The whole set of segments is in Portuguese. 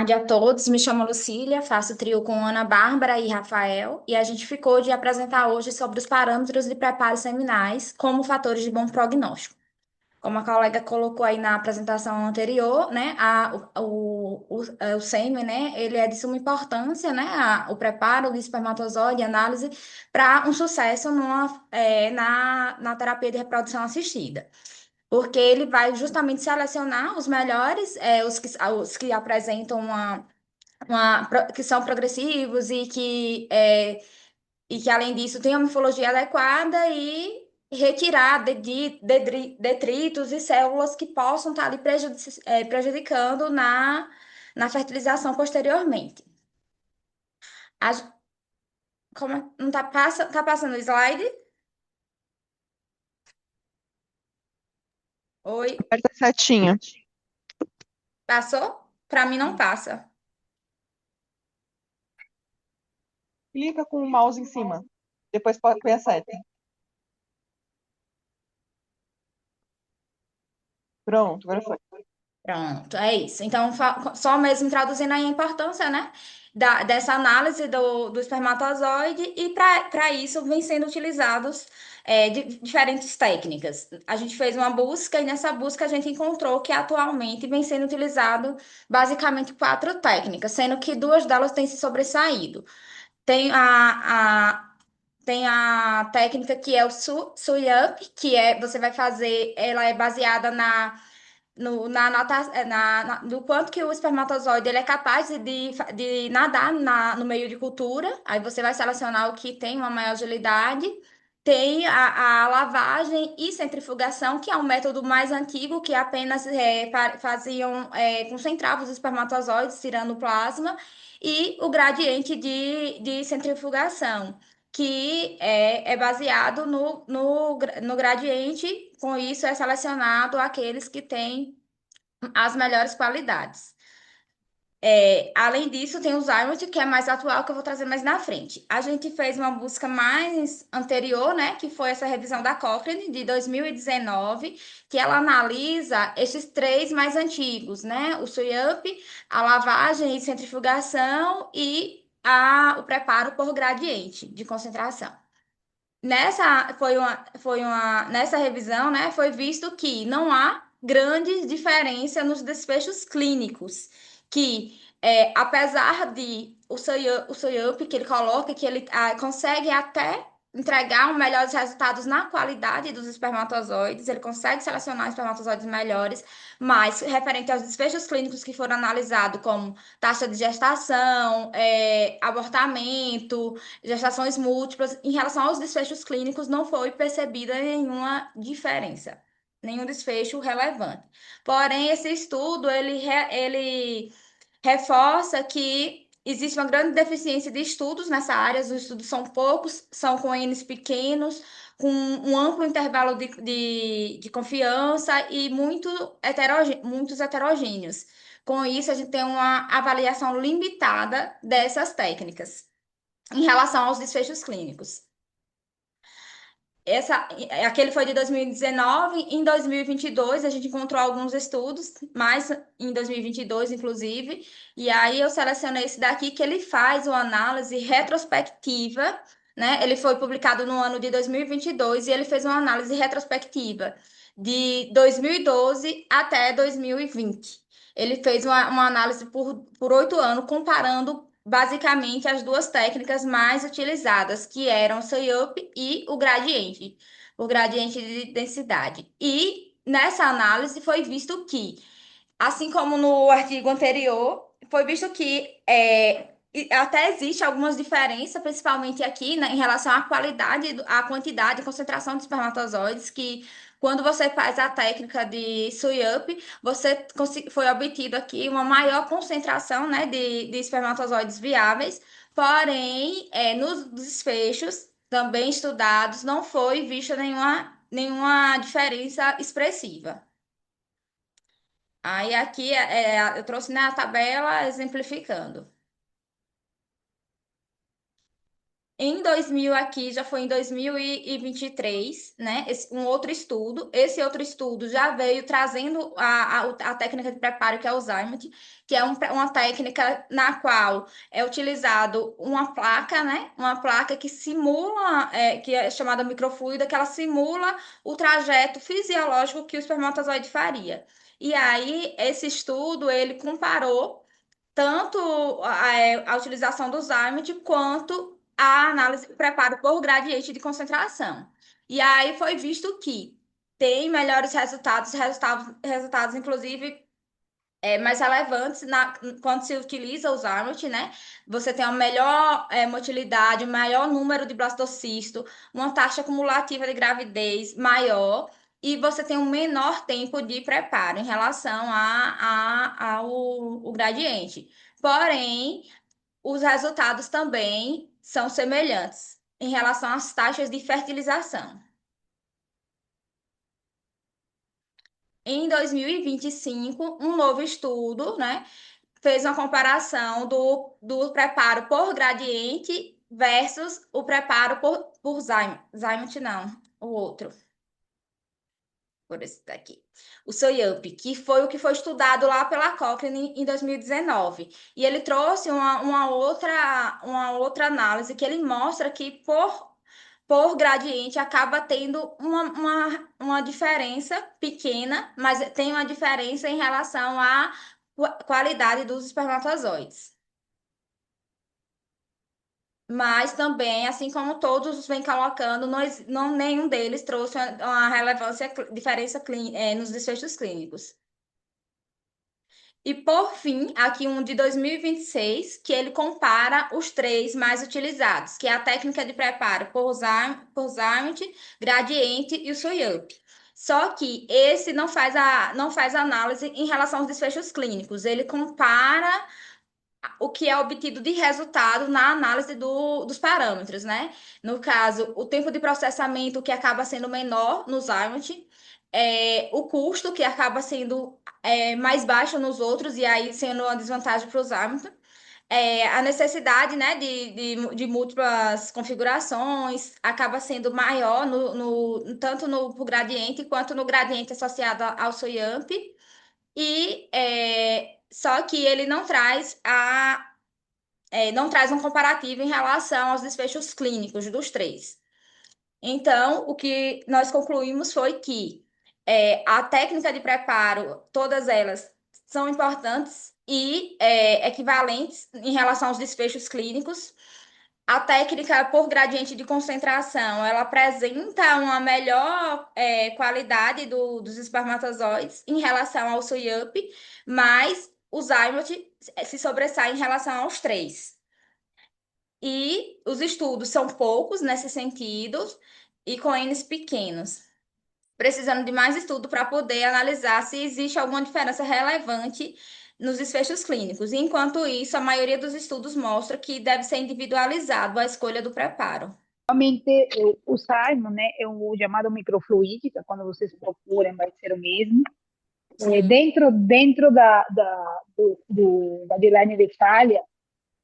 Tarde a todos, me chamo Lucília, faço trio com Ana Bárbara e Rafael, e a gente ficou de apresentar hoje sobre os parâmetros de preparo seminais como fatores de bom prognóstico. Como a colega colocou aí na apresentação anterior, né, o sêmen, né, ele é de suma importância, né, o preparo do espermatozoide, análise, para um sucesso na terapia de reprodução assistida. Porque ele vai justamente selecionar os melhores, os que apresentam que são progressivos e que, além disso, têm uma morfologia adequada e retirar detritos e células que possam estar ali prejudicando na fertilização posteriormente. A- não tá passando o slide? Oi, Aperta a setinha. passou? Para mim não passa. Clica com o mouse em cima. Depois põe a seta. Pronto, agora foi. Pronto, é isso. Então, só mesmo traduzindo aí a importância, né, dessa análise do espermatozoide, e para isso vem sendo utilizados diferentes técnicas. A gente fez uma busca e nessa busca a gente encontrou que atualmente vem sendo utilizado basicamente quatro técnicas, sendo que duas delas têm se sobressaído. Tem tem a técnica que é o Suyup, que você vai fazer, ela é baseada do quanto que o espermatozoide ele é capaz de nadar no meio de cultura. Aí você vai selecionar o que tem uma maior agilidade. Tem a lavagem e centrifugação, que é um método mais antigo, que apenas concentrava os espermatozoides, tirando o plasma, e o gradiente de centrifugação, que é baseado no gradiente. Com isso, é selecionado aqueles que têm as melhores qualidades. Além disso, tem o Zymote, que é mais atual, que eu vou trazer mais na frente. A gente fez uma busca mais anterior, né, que foi essa revisão da Cochrane, de 2019, que ela analisa esses três mais antigos, né, o Suyup, a lavagem e centrifugação e o preparo por gradiente de concentração. Nessa revisão, né, foi visto que não há grande diferença nos desfechos clínicos, que apesar de o Soyup que ele coloca, que ele consegue até entregar melhores resultados na qualidade dos espermatozoides, ele consegue selecionar espermatozoides melhores, mas referente aos desfechos clínicos que foram analisados, como taxa de gestação, abortamento, gestações múltiplas, em relação aos desfechos clínicos, não foi percebida nenhuma diferença, nenhum desfecho relevante. Porém, esse estudo, ele reforça que existe uma grande deficiência de estudos nessa área, os estudos são poucos, são com Ns pequenos, com um amplo intervalo de confiança e muitos heterogêneos. Com isso, a gente tem uma avaliação limitada dessas técnicas em relação aos desfechos clínicos. Aquele foi de 2019. Em 2022, a gente encontrou alguns estudos, mais em 2022, inclusive, e aí eu selecionei esse daqui, que ele faz uma análise retrospectiva, né? Ele foi publicado no ano de 2022 e ele fez uma análise retrospectiva de 2012 até 2020. Ele fez uma análise por 8 anos, comparando basicamente as duas técnicas mais utilizadas, que eram o SIUP e o gradiente de densidade. E nessa análise foi visto que, assim como no artigo anterior, foi visto que até existe algumas diferenças, principalmente aqui, né, em relação à qualidade, à quantidade e concentração de espermatozoides, que quando você faz a técnica de Suyup, foi obtido aqui uma maior concentração, né, de espermatozoides viáveis, porém, nos desfechos também estudados, não foi vista nenhuma diferença expressiva. Aí aqui eu trouxe na tabela exemplificando. Em 2000 aqui, já foi em 2023, né? Um outro estudo. Esse outro estudo já veio trazendo a técnica de preparo, que é o Zymot, que é uma técnica na qual é utilizado uma placa, né? Uma placa que simula, que é chamada microfluida, que ela simula o trajeto fisiológico que o espermatozoide faria. E aí, esse estudo, ele comparou tanto a utilização do Zymit quanto a análise de preparo por gradiente de concentração. E aí foi visto que tem melhores resultados inclusive mais relevantes quando se utiliza o Zymit, né? Você tem uma melhor motilidade, um maior número de blastocisto, uma taxa cumulativa de gravidez maior, e você tem um menor tempo de preparo em relação ao o gradiente. Porém, os resultados também são semelhantes em relação às taxas de fertilização. Em 2025, um novo estudo, né, fez uma comparação do preparo por gradiente versus o preparo por Zymot, não, o outro, por esse daqui. O Soyup, que foi o que foi estudado lá pela Cochrane em 2019. E ele trouxe uma outra análise que ele mostra que por gradiente acaba tendo uma diferença pequena, mas tem uma diferença em relação à qualidade dos espermatozoides. Mas também, assim como todos vêm colocando, nenhum deles trouxe uma relevância, diferença nos desfechos clínicos. E por fim, aqui um de 2026, que ele compara os três mais utilizados, que é a técnica de preparo por Zymit, Gradiente e o Soyup. Só que esse não faz análise em relação aos desfechos clínicos. Ele compara o que é obtido de resultado na análise dos parâmetros, né? No caso, o tempo de processamento que acaba sendo menor no Zymit, o custo que acaba sendo mais baixo nos outros, e aí sendo uma desvantagem para o Zymit, a necessidade, né, de múltiplas configurações acaba sendo maior tanto no pro gradiente quanto no gradiente associado ao Soyamp, e só que ele não traz um comparativo em relação aos desfechos clínicos dos três. Então, o que nós concluímos foi que a técnica de preparo, todas elas são importantes e equivalentes em relação aos desfechos clínicos. A técnica por gradiente de concentração, ela apresenta uma melhor qualidade dos espermatozoides em relação ao Soyup, mas o Zymot se sobressai em relação aos três. E os estudos são poucos nesse sentido e com Ns pequenos, precisando de mais estudo para poder analisar se existe alguma diferença relevante nos desfechos clínicos. Enquanto isso, a maioria dos estudos mostra que deve ser individualizado a escolha do preparo. Realmente, o Simon, né, é o chamado microfluídica, quando vocês procuram, vai ser o mesmo. Dentro da deadline de falha,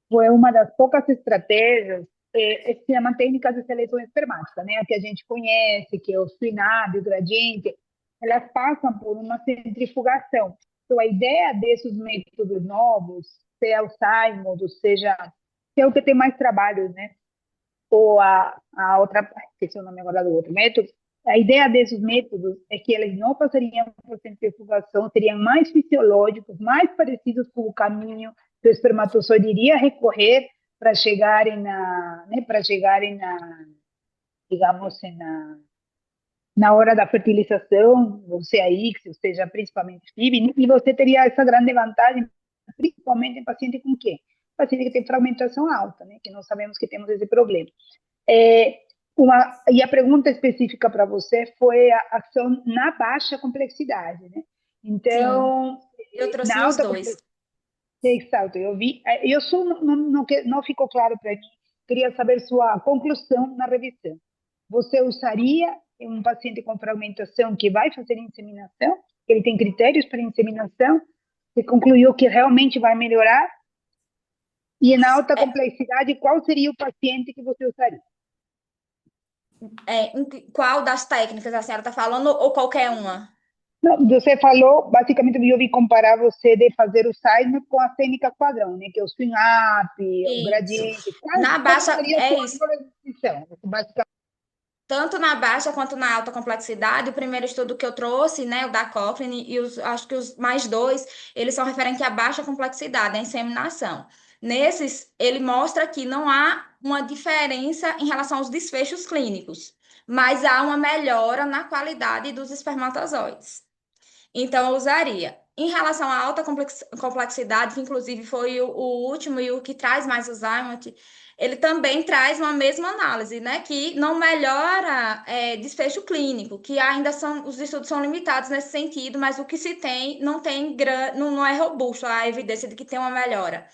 foi uma das poucas estratégias, se chama técnicas de seleção espermática, né, a que a gente conhece, que é o SWINAB, o gradiente, elas passam por uma centrifugação. Então, a ideia desses métodos novos, seja o Simon, seja que é o que tem mais trabalho, né, ou a outra, esqueci o nome agora do outro método, a ideia desses métodos é que eles não passariam por centrifugação, seriam mais fisiológicos, mais parecidos com o caminho que o espermatozoide iria recorrer para chegarem digamos, na hora da fertilização, ou seja, X, ou seja, principalmente FIV, e você teria essa grande vantagem, principalmente em paciente com quê? Paciente que tem fragmentação alta, né? Que nós sabemos que temos esse problema. E a pergunta específica para você foi a ação na baixa complexidade, né? Então, sim, eu trouxe na nos alta dois. complexidade, exato, eu vi, eu só não ficou claro para mim, queria saber sua conclusão na revisão. Você usaria em um paciente com fragmentação que vai fazer inseminação, ele tem critérios para inseminação, você concluiu que realmente vai melhorar? E na alta complexidade, qual seria o paciente que você usaria? Qual das técnicas a senhora está falando ou qualquer uma? Não, você falou, basicamente, eu vi comparar você de fazer o Seidman com a técnica padrão, né? Que é o swing up, o Isso. gradiente. Na Qual baixa, seria a é sua isso. árvore de descrição? Basicamente, Tanto na baixa quanto na alta complexidade, o primeiro estudo que eu trouxe, né, o da Cochrane, e acho que os mais dois, eles são referentes à baixa complexidade, à inseminação. Nesses, ele mostra que não há uma diferença em relação aos desfechos clínicos, mas há uma melhora na qualidade dos espermatozoides. Então, eu usaria. Em relação à alta complexidade, que inclusive foi o último e o que traz mais o Zymot, ele também traz uma mesma análise, né? Que não melhora desfecho clínico, que ainda são, os estudos são limitados nesse sentido, mas o que se tem não tem não é robusto a evidência de que tem uma melhora,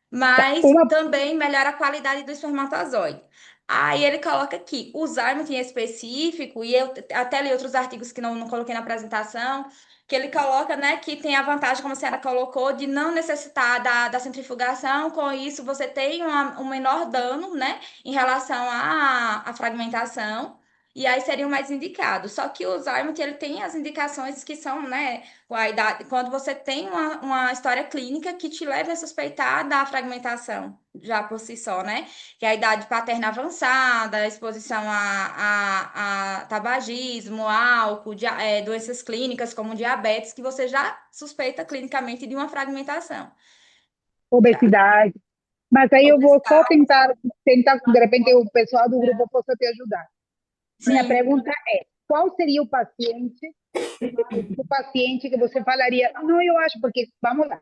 mas uma, também melhora a qualidade do espermatozoide. Aí ele coloca aqui, o Zymoth em específico, e eu até li outros artigos que não coloquei na apresentação, que ele coloca, né, que tem a vantagem, como a senhora colocou, de não necessitar da centrifugação, com isso você tem um menor dano, né, em relação à fragmentação, e aí seriam mais indicados. Só que o Zymoth, ele tem as indicações que são, né, com a idade, quando você tem uma história clínica que te leva a suspeitar da fragmentação, já por si só, né? Que é a idade paterna avançada, a exposição a tabagismo, álcool, doenças clínicas como diabetes, que você já suspeita clinicamente de uma fragmentação. Já. obesidade. Mas aí eu vou só Obesidade, tentar, de repente, o pessoal do grupo possa te ajudar. Minha sim, pergunta é, qual seria o paciente que você falaria, não, eu acho, porque, vamos lá,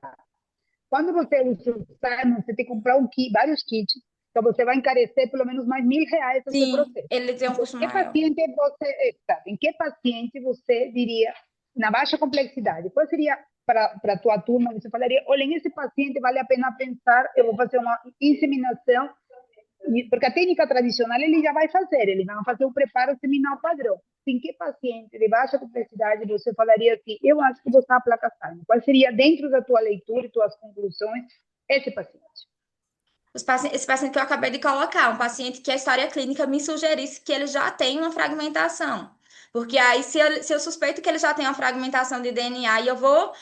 quando você usa o Simon, você tem que comprar vários kits, então você vai encarecer pelo menos mais R$ 1.000 esse sim, processo. ele tem um Então, custo maior. em que paciente você diria, na baixa complexidade, qual seria para a tua turma, você falaria, olha, esse paciente vale a pena pensar, eu vou fazer uma inseminação, porque a técnica tradicional ele já vai fazer, ele vai fazer o preparo seminal padrão. Em que paciente de baixa complexidade você falaria assim, eu acho que vou usar a placa Simon? Qual seria, dentro da tua leitura e tuas conclusões, esse paciente? Esse paciente que eu acabei de colocar, um paciente que a história clínica me sugerisse que ele já tem uma fragmentação. Porque aí, se eu suspeito que ele já tem uma fragmentação de DNA e eu vou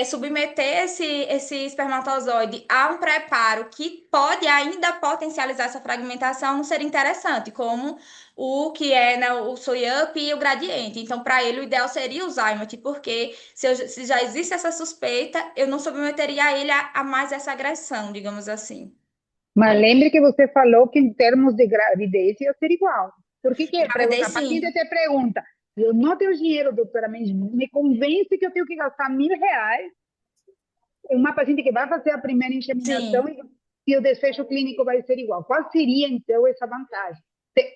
submeter esse espermatozoide a um preparo que pode ainda potencializar essa fragmentação, não seria interessante, como o que é, né, o Soy-Up e o gradiente. Então, para ele, o ideal seria o Zymoth, porque se já existe essa suspeita, eu não submeteria ele a mais essa agressão, digamos assim. Mas lembre que você falou que em termos de gravidez ia ser igual. Por que que Gravidez, a paciente sim. te pergunta, eu não tenho dinheiro, doutora, mas me convence que eu tenho que gastar R$ 1.000 em uma paciente que vai fazer a primeira inseminação Sim. e o desfecho clínico vai ser igual. Qual seria, então, essa vantagem?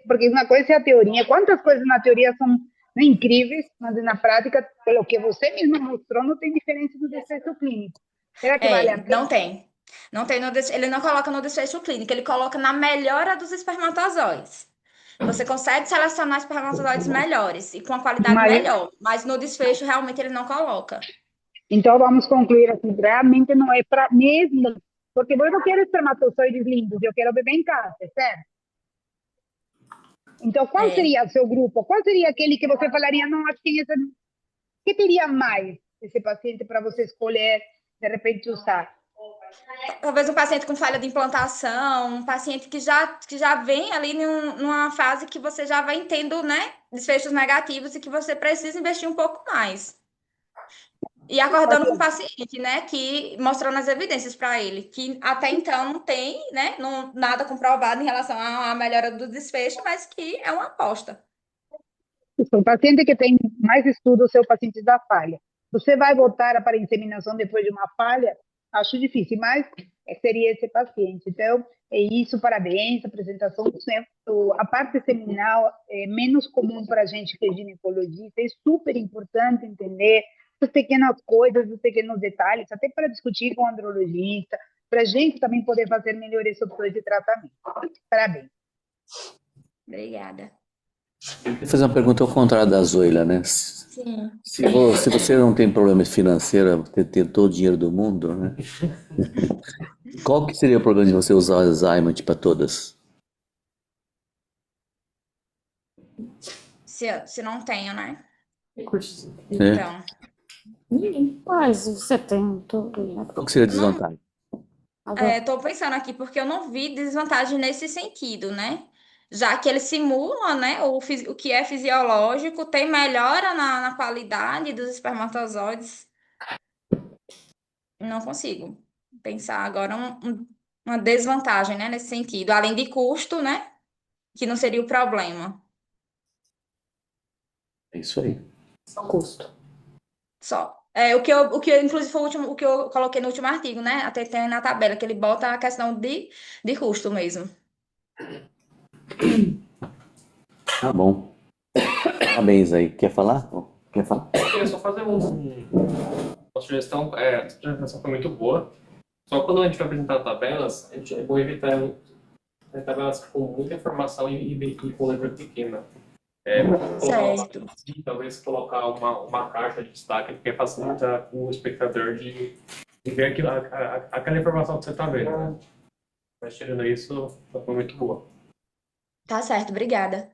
Porque uma coisa é a teoria. Quantas coisas na teoria são, né, incríveis, mas na prática, pelo que você mesmo mostrou, não tem diferença no desfecho clínico. Será que vale a Não pena? tem. Não tem ele não coloca no desfecho clínico, ele coloca na melhora dos espermatozoides. Você consegue selecionar espermatozoides melhores e com a qualidade Mas, melhor, mas no desfecho realmente ele não coloca. então, vamos concluir assim, realmente não é para mesmo, porque eu não quero espermatozoides lindos, eu quero bebê em casa, certo? Então, qual É. seria o seu grupo? Qual seria aquele que você falaria, não, acho que esse, que teria mais esse paciente para você escolher, de repente, usar? Talvez um paciente com falha de implantação, um paciente que já vem ali numa fase que você já vai tendo, né, desfechos negativos e que você precisa investir um pouco mais. E acordando com o paciente, né? Que mostrando as evidências para ele, que até então não tem, né? Nada comprovado em relação à melhora do desfecho, mas que é uma aposta. O paciente que tem mais estudos é o paciente da falha. Você vai voltar para a inseminação depois de uma falha? Acho difícil, mas seria esse paciente. Então, é isso, parabéns, apresentação. A parte seminal é menos comum para a gente que é ginecologista, é super importante entender as pequenas coisas, os pequenos detalhes, até para discutir com o andrologista, para a gente também poder fazer melhores opções de tratamento. Parabéns. Obrigada. Vou fazer uma pergunta ao contrário da Zoila, né? Sim. Se você não tem problema financeiro, ter todo o dinheiro do mundo, né? Qual que seria o problema de você usar o Alzheimer para todas? Se não tenho, né? Recursos. Né? Então, Mas você tem tudo, né? Qual que seria a não, desvantagem? Agora, estou pensando aqui porque eu não vi desvantagem nesse sentido, né? Já que ele simula, né, o que é fisiológico, tem melhora na qualidade dos espermatozoides. Não consigo pensar agora uma desvantagem, né, nesse sentido, além de custo, né, que não seria o problema. É isso aí. só custo. Só. Inclusive, foi o que eu coloquei no último artigo, né? Até tem na tabela, que ele bota a questão de custo mesmo. Tá bom. Parabéns aí. Quer falar? Quer falar? Eu queria só fazer uma sugestão. A sugestão foi muito boa. Só quando a gente vai apresentar tabelas, a gente é bom evitar tabelas com muita informação e com letra pequena. Colocar Certo. talvez colocar uma caixa de destaque, porque facilita o espectador de ver aquela informação que você está vendo, né? Mas tirando isso, foi muito boa. Tá certo, obrigada.